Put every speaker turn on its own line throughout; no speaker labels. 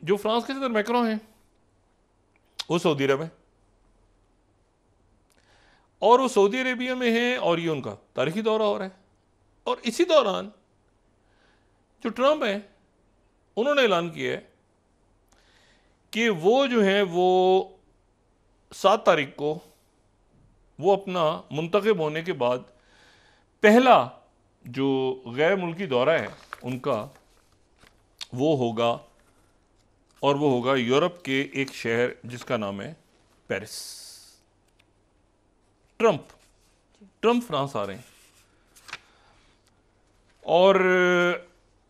जो फ्रांस के सदर मैक्रों हैं वो सऊदी अरब है, और वो सऊदी अरेबिया में है और ये उनका तारीखी दौरा हो रहा है। और इसी दौरान जो ट्रंप है उन्होंने ऐलान किया है कि वो जो है वो 7 तारीख को वो अपना मुंतखब होने के बाद पहला जो गैर मुल्की दौरा है उनका वो होगा, और वो होगा यूरोप के एक शहर जिसका नाम है पेरिस। ट्रंप फ्रांस आ रहे हैं, और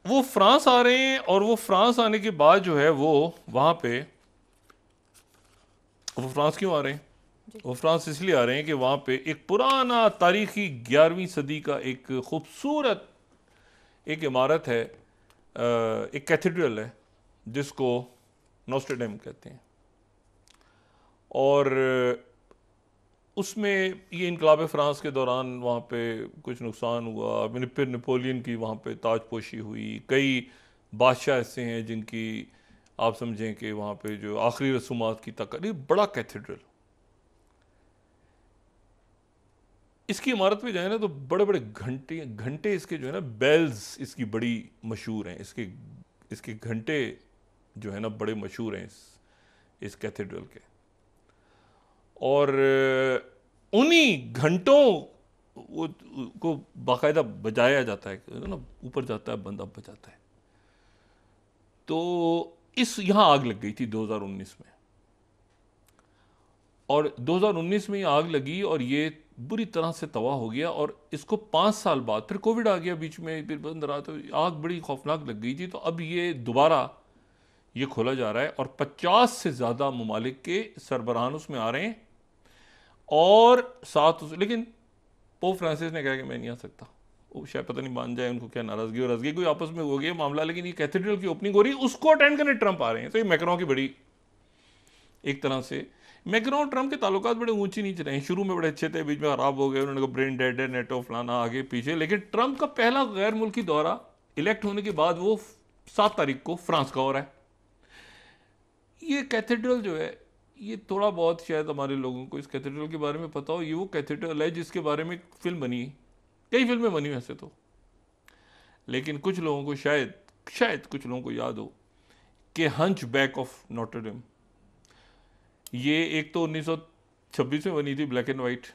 वो फ्रांस आ रहे हैं, और वो फ्रांस आने के बाद जो है वो वहाँ पे वो फ्रांस क्यों आ रहे हैं? वो फ्रांस इसलिए आ रहे हैं कि वहाँ पे एक पुराना तारीखी 11वीं सदी का एक खूबसूरत एक इमारत है, एक कैथेड्रल है जिसको नोस्ट्रे डेम कहते हैं, और उसमें ये इनकलाब फ्रांस के दौरान वहाँ पे कुछ नुकसान हुआ, फिर नेपोलियन की वहाँ पे ताजपोशी हुई। कई बादशाह ऐसे हैं जिनकी आप समझें कि वहाँ पे जो आखिरी रसूमात की तकरीब, बड़ा कैथेड्रल। इसकी इमारत पे जाए ना तो बड़े बड़े घंटे घंटे इसके जो है ना बेल्स इसकी बड़ी मशहूर हैं, इसके घंटे जो है ना बड़े मशहूर हैं इस कैथेड्रल के। और उन्हीं घंटों को बाकायदा बजाया जाता है ना, ऊपर जाता है बंदा बजाता है। तो इस यहाँ आग लग गई थी 2019 में, और 2019 में ये आग लगी और ये बुरी तरह से तबाह हो गया। और इसको 5 साल बाद फिर कोविड आ गया बीच में, फिर बंद रहा, तो आग बड़ी खौफनाक लग गई थी। तो अब ये दोबारा ये खोला जा रहा है, और 50 से ज़्यादा ममालिक के सरबराहान उसमें आ रहे हैं, और साथ लेकिन पोप फ्रांसिस ने कहा कि मैं नहीं आ सकता। वो शायद पता नहीं मान जाए, उनको क्या नाराजगी कोई आपस में हो गया मामला, लेकिन ये कैथेड्रल की ओपनिंग हो रही है, उसको अटेंड करने ट्रंप आ रहे हैं। तो ये मैक्रों की बड़ी एक तरह से मैक्रों और ट्रंप के ताल्लुकात बड़े ऊंची नीचे रहे। शुरू में बड़े अच्छे थे, बीच में खराब हो गए, उन्होंने कहा ब्रेन डेड है, नेटो फलाना आगे पीछे। लेकिन ट्रंप का पहला गैर मुल्की दौरा इलेक्ट होने के बाद वो 7 तारीख को फ्रांस का हो रहा है। ये कैथेड्रल जो है, ये थोड़ा बहुत शायद हमारे लोगों को इस कैथेड्रल के बारे में पता हो। ये वो कैथेड्रल है जिसके बारे में फिल्म बनी है, कई फिल्में बनी वैसे तो, लेकिन कुछ लोगों को शायद कुछ लोगों को याद हो कि हंच बैक ऑफ नोटर डेम, ये एक तो 1926 में बनी थी ब्लैक एंड वाइट,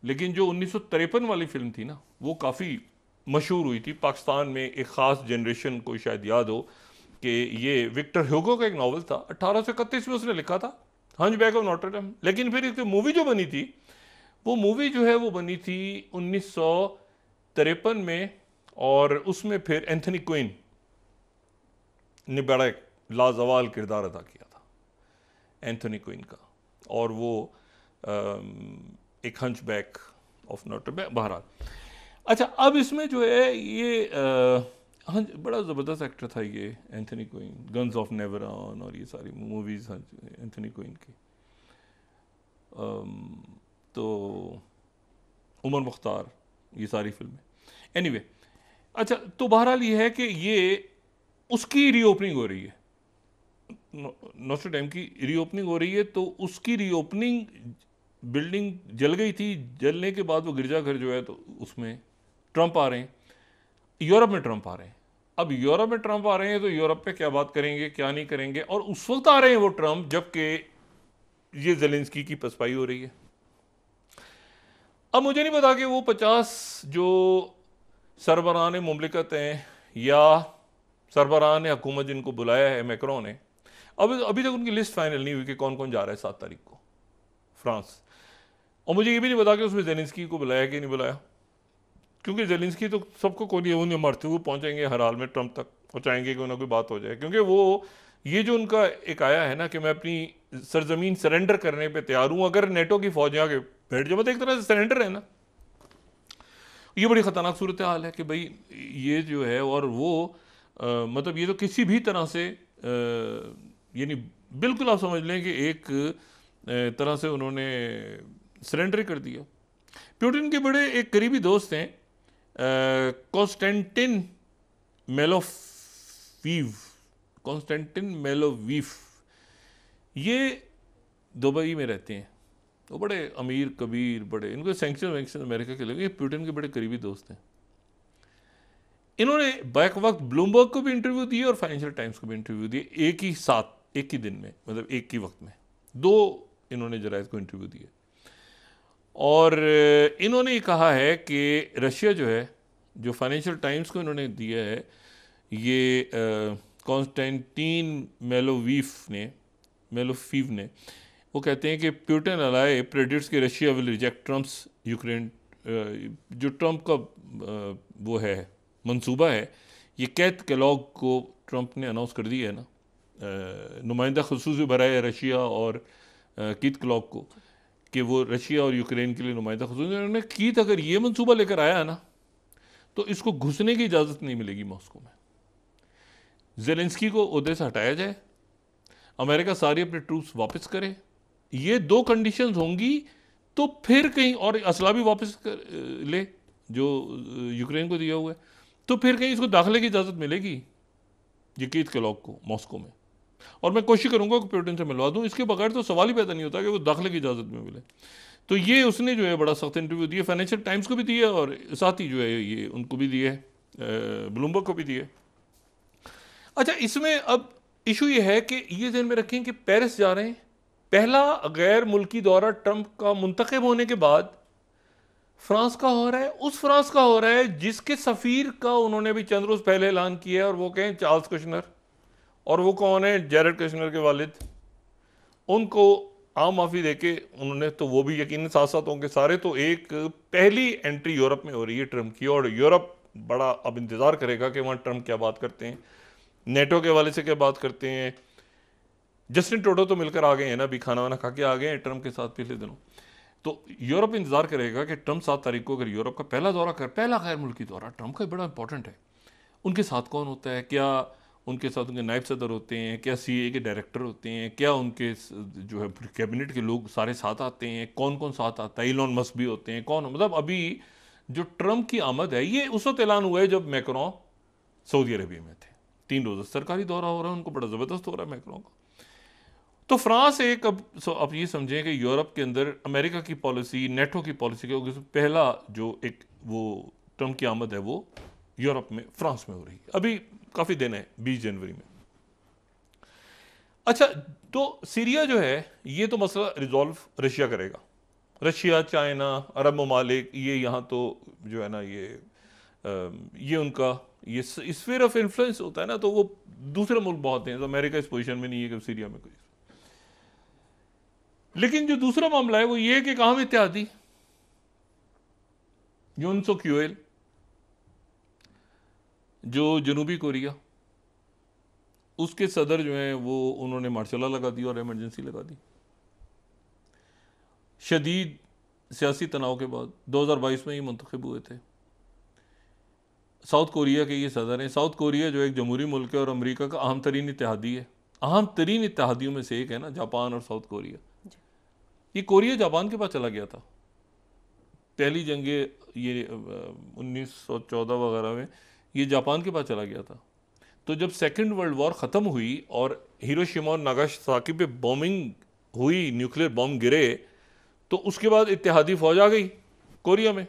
लेकिन जो 1953 वाली फिल्म थी ना वो काफ़ी मशहूर हुई थी पाकिस्तान में। एक ख़ास जनरेशन को शायद याद हो कि ये विक्टर ह्यूगो का एक नावल था, 1831 में उसने लिखा था, हंच बैक ऑफ नोटर डेम। लेकिन फिर एक मूवी जो बनी थी, वो मूवी जो है वो बनी थी 1953 में, और उसमें फिर एंथनी क्वीन ने बड़ा एक लाजवाल किरदार अदा किया था, एंथनी क्वीन का, और वो एक हंच बैक ऑफ नोटर डेम। बहरहाल, अच्छा, अब इसमें जो है ये हाँ, बड़ा ज़बरदस्त एक्टर था ये Anthony queen, guns of Navarone और ये सारी मूवीज़ एंथनी क्वीन की। तो उमर मुख्तार, ये सारी फिल्में। एनीवे, अच्छा, तो बहरहाल ये है कि ये उसकी रीओपनिंग हो रही है, नोस्टर डेम की रीओपनिंग हो रही है। तो उसकी रीओपनिंग, बिल्डिंग जल गई थी, जलने के बाद वो गिरजाघर जो है तो उसमें ट्रंप आ रहे हैं, यूरोप में ट्रंप आ रहे हैं। अब यूरोप में ट्रंप आ रहे हैं तो यूरोप पे क्या बात करेंगे क्या नहीं करेंगे, और उस वक्त आ रहे हैं वो ट्रंप जबकि ये ज़ेलेंस्की की पसपाई हो रही है। अब मुझे नहीं पता कि वो 50 जो सरबराहान मुमलिकत हैं या सरबराहान हुकूमत जिनको बुलाया है मैक्रों ने, अभी तक उनकी लिस्ट फाइनल नहीं हुई कि कौन कौन जा रहा है 7 तारीख को फ्रांस। और मुझे ये भी नहीं पता कि उसमें ज़ेलेंस्की को बुलाया कि नहीं बुलाया, क्योंकि ज़ेलेंस्की तो सबको कोई वो नहीं मरते हुए पहुंचेंगे हर हाल में ट्रंप तक, और चाहेंगे कि उन्हें कोई बात हो जाए। क्योंकि वो ये जो उनका एक आया है ना कि मैं अपनी सरजमीन सरेंडर करने पे तैयार हूँ अगर नेटो की फौज आके बैठ जाए, मतलब एक तरह से सरेंडर है ना। ये बड़ी ख़तरनाक सूरत हाल है कि भाई ये जो है, और वो मतलब ये तो किसी भी तरह से यानी बिल्कुल आप समझ लें कि एक तरह से उन्होंने सरेंडर कर दिया। पुतिन के बड़े एक करीबी दोस्त हैं कॉन्स्टेंटिन मेलोफीव, कॉन्स्टेंटिन मेलोवीफ, ये दुबई में रहते हैं। वो बड़े अमीर कबीर, बड़े, इनको सैंक्शन वैंक्शन अमेरिका के लगे, पुतिन के बड़े करीबी दोस्त हैं। इन्होंने बैक वक्त ब्लूमबर्ग को भी इंटरव्यू दिए और फाइनेंशियल टाइम्स को भी इंटरव्यू दिए, एक ही साथ, एक ही दिन में, मतलब एक ही वक्त में 2 इन्होंने जरायद को इंटरव्यू दिए। और इन्होंने ये कहा है कि रशिया जो है, जो फाइनेंशियल टाइम्स को इन्होंने दिया है, ये कॉन्स्टेंटीन मेलोफीव ने, वो कहते हैं कि पुतिन अलाय प्रेडिक्ट्स कि Russia will reject Trump's Ukraine, जो ट्रम्प का वो है मंसूबा है, ये कैथ केलॉग को ट्रम्प ने अनाउंस कर दिया है ना, नुमाइंदा खसूसी बराए रशिया और कीथ केलॉग को, कि वो रशिया और यूक्रेन के लिए नुमाइंदा खसूसी, उन्होंने कीथ अगर ये मंसूबा लेकर आया है ना, तो इसको घुसने की इजाज़त नहीं मिलेगी मॉस्को में। ज़ेलेंस्की को ओहदे से हटाया जाए, अमेरिका सारी अपने ट्रूप्स वापस करे, ये 2 कंडीशंस होंगी, तो फिर कहीं, और असला भी वापस ले जो यूक्रेन को दिया हुआ है, तो फिर कहीं इसको दाखिले की इजाज़त मिलेगी ये कीथ केलॉग को मॉस्को में। और मैं कोशिश करूंगा कि पुतिन से मिलवा दूं, इसके बगैर तो सवाल ही पैदा नहीं होता कि वो दाखिले की इजाज़त में मिले। तो ये उसने जो है बड़ा सख्त इंटरव्यू दिया, फाइनेंशियल टाइम्स को भी दिया और साथ ही जो है ये उनको भी दिए, ब्लूमबर्ग को भी दिए। अच्छा, इसमें अब इशू ये है कि ये ध्यान में रखें कि पेरिस जा रहे हैं, पहला गैर मुल्की दौरा ट्रंप का मुंतखब होने के बाद फ्रांस का हो रहा है, उस फ्रांस का हो रहा है जिसके सफ़ीर का उन्होंने भी चंद रोज़ पहले ऐलान किया है, और वो कहें चार्ल्स कुशनर। और वो कौन है? जैरेड कुशनर के वालिद। उनको आम माफ़ी देके उन्होंने, तो वो भी यकीन साथ साथ होंगे सारे। तो एक पहली एंट्री यूरोप में हो रही है ट्रंप की, और यूरोप बड़ा अब इंतज़ार करेगा कि वहाँ ट्रंप क्या बात करते हैं, नेटो के वाले से क्या बात करते हैं। जस्टिन ट्रूडो तो मिलकर आ गए हैं ना, अभी खाना वाना खा के आ गए हैं ट्रंप के साथ पिछले दिनों। तो यूरोप इंतजार करेगा कि ट्रंप 7 तारीख को अगर यूरोप का पहला दौरा पहला गैर मुल्की दौरा ट्रंप का बड़ा इंपॉर्टेंट है। उनके साथ कौन होता है, क्या उनके साथ उनके नायब सदर होते हैं, क्या सीए के डायरेक्टर होते हैं, क्या उनके जो है कैबिनेट के लोग सारे साथ आते हैं, कौन कौन साथ आता है, इलॉन मस्क भी होते हैं, कौन, मतलब अभी जो ट्रंप की आमद है ये उस वक्त ऐलान हुआ है जब मैक्रोन सऊदी अरबिया में थे। 3 रोज़ सरकारी दौरा हो रहा है उनको, बड़ा ज़बरदस्त हो रहा है मैक्रोन का। तो फ्रांस एक, अब ये समझें कि यूरोप के अंदर अमेरिका की पॉलिसी, नेटो की पॉलिसी के पहला जो एक वो ट्रंप की आमद है वो यूरोप में फ्रांस में हो रही है। अभी काफ़ी दिन है, 20 जनवरी में। अच्छा, तो सीरिया जो है ये तो मसला रिजॉल्व रशिया करेगा। रशिया, चाइना, अरब ममालिक, ये यहाँ तो जो है ना ये उनका ये स्फीयर ऑफ इन्फ्लुएंस होता है ना, तो वो दूसरे मुल्क बहुत हैं, तो अमेरिका इस पोजीशन में नहीं है कि सीरिया में कोई। लेकिन जो दूसरा मामला है वो ये है कि कहां में इत्तेहादी यून सुक यूएल, जो जनूबी कोरिया, उसके सदर जो हैं वो उन्होंने मार्शल लॉ लगा दी और इमरजेंसी लगा दी शदीद सियासी तनाव के बाद। 2022 में ही मुंतखब हुए थे। साउथ कोरिया के ये सदर हैं। साउथ कोरिया जो एक जमहूरी मुल्क है और अमेरिका का अहम तरीन इत्तेहादी है। अहम तरीन इत्तेहादियों में से एक है ना, जापान और साउथ कोरिया। ये कोरिया जापान के पास चला गया था पहली जंग, ये 1914 वगैरह में ये जापान के पास चला गया था। तो जब सेकेंड वर्ल्ड वॉर ख़त्म हुई और हिरोशिमा और नागासाकी पे बॉम्बिंग हुई, न्यूक्लियर बॉम्ब गिरे, तो उसके बाद इत्तेहादी फौज आ गई कोरिया में।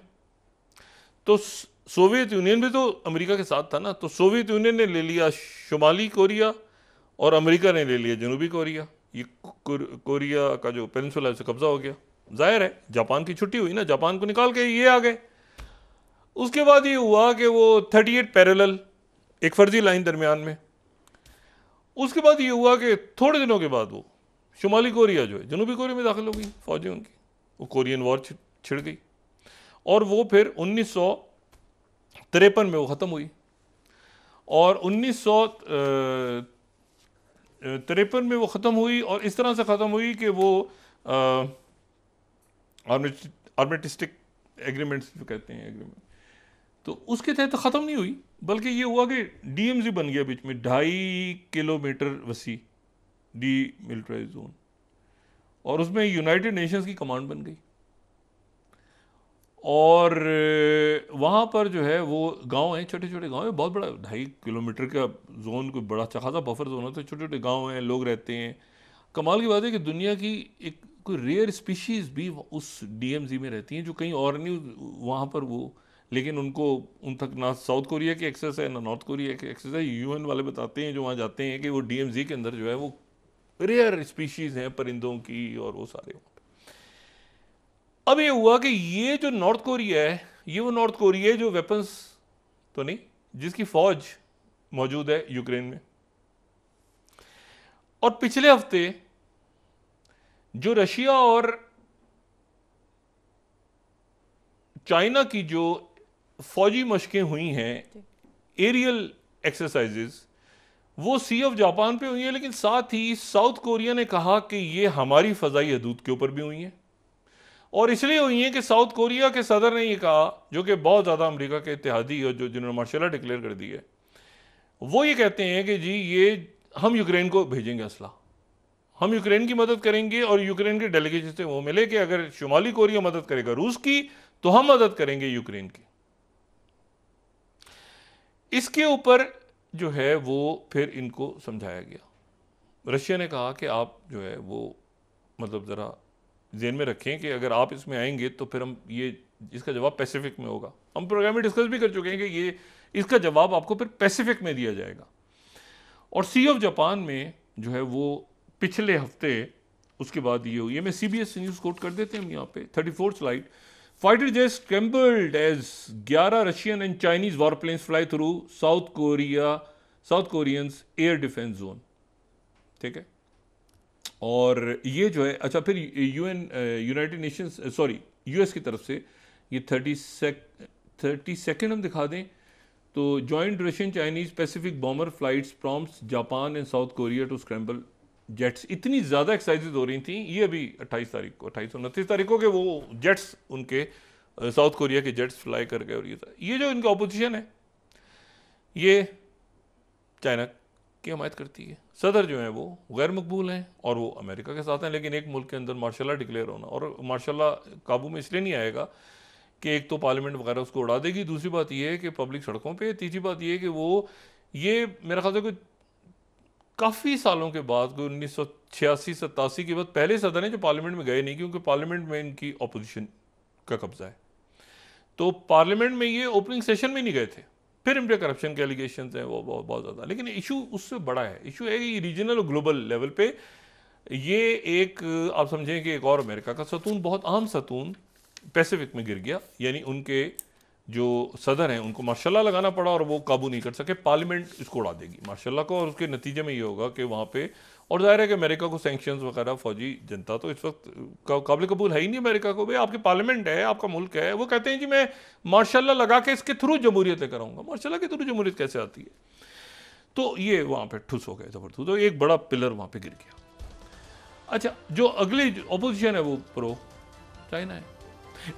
तो सोवियत यूनियन भी तो अमेरिका के साथ था ना, तो सोवियत यूनियन ने ले लिया शुमाली कोरिया और अमेरिका ने ले लिया जनूबी कोरिया। ये कोरिया का जो पेनिनसुला है उसे कब्जा हो गया। जाहिर है जापान की छुट्टी हुई ना, जापान को निकाल के ये आ गए। उसके बाद ये हुआ कि वो 38 पैरेलल, एक फर्जी लाइन दरमियान में। उसके बाद ये हुआ कि थोड़े दिनों के बाद वो शुमाली कोरिया जो है जनूबी कोरिया में दाखिल हो गई फौजें उनकी, वो कोरियन वॉर छिड़ गई और वो फिर 1953 में वो ख़त्म हुई। और 1953 में वो ख़त्म हुई और इस तरह से ख़त्म हुई कि वो आर्मिस्टिक एग्रीमेंट्स जो कहते हैं एग्रीमेंट, तो उसके तहत ख़त्म नहीं हुई, बल्कि ये हुआ कि डीएमजी बन गया बीच में, 2.5 किलोमीटर वसी डी मिलिट्राइज जोन, और उसमें यूनाइटेड नेशंस की कमांड बन गई। और वहाँ पर जो है वो गांव हैं, छोटे छोटे गांव हैं, बहुत बड़ा 2.5 किलोमीटर का जोन, कोई बड़ा अच्छा खासा बफर जोन है, तो छोटे छोटे गांव हैं, लोग रहते हैं। कमाल की बात है कि दुनिया की एक कोई रेयर स्पीशीज भी उस डीएमजी में रहती हैं जो कहीं और नहीं वहाँ पर वो, लेकिन उनको उन तक ना साउथ कोरिया की एक्सेस है ना नॉर्थ कोरिया की एक्सेस है। यूएन वाले बताते हैं जो वहाँ जाते हैं कि वो डीएमजी के अंदर जो है वो रेयर स्पीशीज हैं परिंदों की और वो सारे। अब ये हुआ कि ये जो नॉर्थ कोरिया है, ये वो नॉर्थ कोरिया है जो वेपन्स तो नहीं, जिसकी फौज मौजूद है यूक्रेन में। और पिछले हफ्ते जो रशिया और चाइना की जो फौजी मशकें हुई हैं, एरियल एक्सरसाइजेस, वो सी ऑफ जापान पे हुई हैं, लेकिन साथ ही साउथ कोरिया ने कहा कि ये हमारी फजाई हदूद के ऊपर भी हुई हैं। और इसलिए हुई हैं कि साउथ कोरिया के सदर ने ये कहा, जो कि बहुत ज़्यादा अमेरिका के इत्तेहादी और जो जिन्होंने मार्शल लॉ डिक्लेयर कर दी है, वो ये कहते हैं कि जी ये हम यूक्रेन को भेजेंगे असला, हम यूक्रेन की मदद करेंगे और यूक्रेन के डेलीगेशन से वो मिले कि अगर शुमाली कोरिया मदद करेगा रूस की तो हम मदद करेंगे यूक्रेन की। इसके ऊपर जो है वो फिर इनको समझाया गया। रशिया ने कहा कि आप जो है वो मतलब ज़रा ज़हन में रखें कि अगर आप इसमें आएंगे तो फिर हम ये इसका जवाब पैसिफिक में होगा। हम प्रोग्राम में डिस्कस भी कर चुके हैं कि ये इसका जवाब आपको फिर पैसिफिक में दिया जाएगा। और सी ऑफ जापान में जो है वो पिछले हफ्ते उसके बाद ये हुई है। मैं CBS न्यूज़ कोट कर देते हैं हम यहाँ पे 34th slide. Fighter jets scrambled as 11 Russian and Chinese warplanes fly through South Koreans air defence zone. ठीक है, और ये जो है अच्छा फिर यूनाइटेड नेशंस US की तरफ से ये 32nd हम दिखा दें तो joint Russian Chinese Pacific bomber flights prompts Japan and South Korea to scramble jets. इतनी ज़्यादा एक्सरसाइजेज हो रही थी ये अभी 28 तारीख को 29 तारीख को के वो जेट्स उनके साउथ कोरिया के जेट्स फ्लाई कर गए। और ये जो इनका अपोजिशन है ये चाइना की हमायत करती है। सदर जो है वो गैर मकबूल हैं और वो अमेरिका के साथ हैं, लेकिन एक मुल्क के अंदर मार्शल लॉ डिक्लेयर होना, और मार्शल लॉ काबू में इसलिए नहीं आएगा कि एक तो पार्लियामेंट वगैरह उसको उड़ा देगी, दूसरी बात ये है कि पब्लिक सड़कों पे, तीसरी बात ये है कि वो ये मेरा ख्याल है कि काफ़ी सालों के बाद कोई 1986-87 के बाद पहले सदर हैं जो पार्लियामेंट में गए नहीं, क्योंकि पार्लियामेंट में इनकी अपोजिशन का कब्जा है। तो पार्लियामेंट में ये ओपनिंग सेशन में नहीं गए थे। फिर इन पर करप्शन के एलिगेशन हैं वो बहुत ज़्यादा, लेकिन इशू उससे बड़ा है। इशू है कि रीजनल और ग्लोबल लेवल पे ये एक आप समझें कि एक और अमेरिका का सतून, बहुत अहम सतून पैसिफिक में गिर गया। यानी उनके जो सदर हैं उनको मार्शल लॉ लगाना पड़ा और वो काबू नहीं कर सके। पार्लियामेंट इसको उड़ा देगी मार्शल लॉ को, और उसके नतीजे में ये होगा कि वहाँ पे, और जाहिर है कि अमेरिका को सैंक्शंस वगैरह, फौजी जनता तो इस वक्त काबिल कबूल है ही नहीं अमेरिका को। भाई आपकी पार्लियामेंट है, आपका मुल्क है, वो कहते हैं जी मैं मार्शल लॉ लगा के इसके थ्रू जमहूरियत लेकर आऊँगा। मार्शल लॉ के थ्रू जमहूरियत कैसे आती है? तो ये वहाँ पर ठुस हो गए ज़बरदस्त, तो एक बड़ा पिलर वहाँ पर गिर गया। अच्छा, जो अगली अपोजिशन है वो प्रो चाइना है।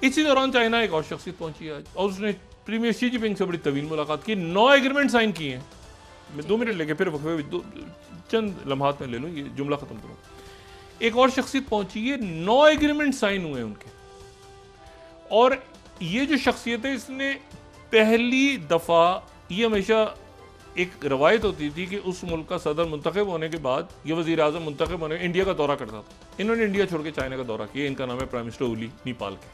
इसी दौरान चाइना एक और शख्सियत पहुंची आज और उसने प्रीमियर शी जिनपिंग से बड़ी तवील मुलाकात की, 9 एग्रीमेंट साइन किए हैं। मैं 2 मिनट लेके फिर चंद लम्हात में ले लूँ, ये जुमला खत्म करूँ। एक और शख्सियत पहुंची है, 9 एग्रीमेंट साइन हुए उनके। और ये जो शख्सियत है इसने पहली दफ़ा, ये हमेशा एक रवायत होती थी कि उस मुल्क का सदर मुंतखब होने के बाद ये वज़ीर आज़म मुंतखब होने इंडिया का दौरा करता था। इन्होंने इंडिया छोड़ के चाइना का दौरा किया। इनका नाम है प्राइम मिनिस्टर ओली, नेपाल के।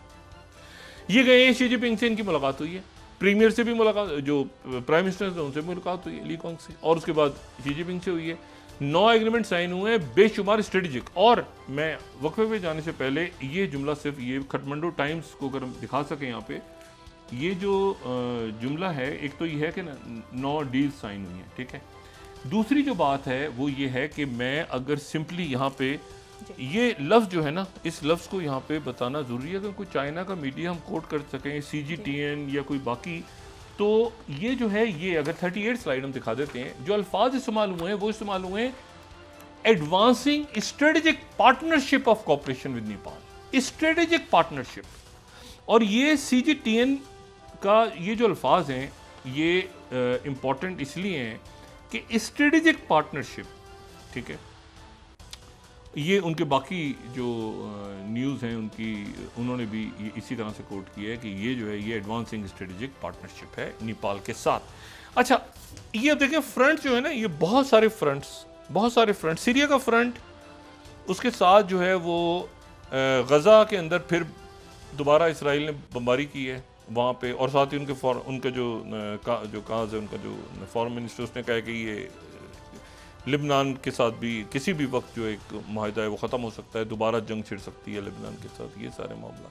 ये गए हैं, शी जिनपिंग से इनकी मुलाकात हुई है, प्रीमियर से भी मुलाकात, जो प्राइम मिनिस्टर थे उनसे मुलाकात हुई है, ली कॉन्ग से, और उसके बाद शी जिनपिंग से हुई है। 9 एग्रीमेंट साइन हुए हैं, बेशुमार स्ट्रेटेजिक। और मैं वक्फे पे जाने से पहले ये जुमला सिर्फ ये काठमांडू टाइम्स को अगर हम दिखा सकें यहाँ पे, ये जो जुमला है, एक तो ये है कि 9 डील साइन हुई हैं, ठीक है। दूसरी जो बात है वो ये है कि मैं अगर सिंपली यहाँ पे ये लफ्ज़ जो है ना, इस लफ्ज़ को यहाँ पे बताना ज़रूरी है कि कोई चाइना का मीडिया हम कोट कर सकें, CGTN या कोई बाकी। तो ये जो है, ये अगर 38 स्लाइड हम दिखा देते हैं, जो अल्फाज इस्तेमाल हुए हैं वो इस्तेमाल हुए हैं, advancing strategic partnership of cooperation with Nepal, strategic partnership. और ये CGTN का ये जो अल्फाज हैं ये इम्पॉर्टेंट इसलिए हैं कि स्ट्रेटेजिक पार्टनरशिप, ठीक है। ये उनके बाकी जो न्यूज़ हैं उनकी, उन्होंने भी इसी तरह से कोट किया है कि ये जो है ये एडवांसिंग स्ट्रेटेजिक पार्टनरशिप है नेपाल के साथ। अच्छा, ये देखें फ्रंट जो है ना, ये बहुत सारे फ्रंट, सीरिया का फ्रंट, उसके साथ जो है वो गज़ा के अंदर फिर दोबारा इसराइल ने बमबारी की है वहाँ पे, और साथ ही उनके जो काज है, उनका जो फॉरेन मिनिस्टर, उसने कहा कि ये लिबनान के साथ भी किसी भी वक्त जो एक माहिदा है वो ख़त्म हो सकता है, दोबारा जंग छिड़ सकती है लिबनान के साथ, ये सारे मामला।